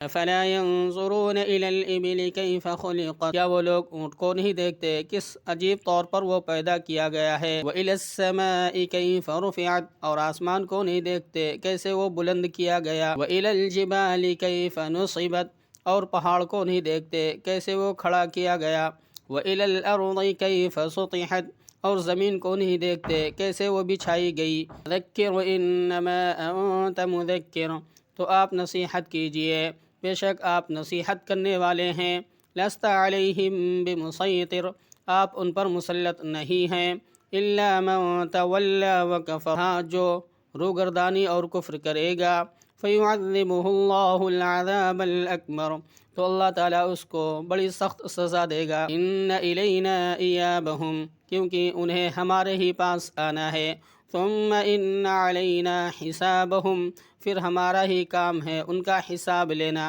افلا ينظرون الى الابل كيف خلقت، کیا وہ لوگ اونٹ کو نہیں دیکھتے کس عجیب طور پر وہ پیدا کیا گیا ہے؟ والى السماء كيف رفعت، اور آسمان کو نہیں دیکھتے کیسے وہ بلند کیا گیا؟ والى الجبال كيف نصبت، اور پہاڑ کو نہیں دیکھتے کیسے وہ کھڑا کیا گیا؟ وَإِلَى الْأَرْضِ كَيْفَ سُطِحَتْ، اور زمین کو نہیں دیکھتے کیسے وہ بچھائی گئی؟ ذَكِّرْ إِنَّمَا أَنْتَ مُذَكِّرٌ، تو آپ نصیحت کیجئے، بے شک آپ نصیحت کرنے والے ہیں۔ لَسْتَ عَلَيْهِمْ بِمُصَيْطِرٍ، آپ ان پر مسلط نہیں ہیں۔ إِلَّا مَنْ تَوَلَّى وَكَفَرَ، ہاں جو روگردانی اور کفر کرے گا۔ فَيُعَذِّبُهُ اللَّهُ الْعَذَابَ الْأَكْبَرَ، تو اللہ تعالیٰ اس کو بڑی سخت سزا دے گا۔ إِنَّ إِلَيْنَا إِيَابَهُمْ، کیونکہ انہیں ہمارے ہی پاس آنا ہے۔ ثُمَّ إِنَّ عَلَيْنَا حِسَابَهُمْ، پھر ہمارا ہی کام ہے ان کا حساب لینا۔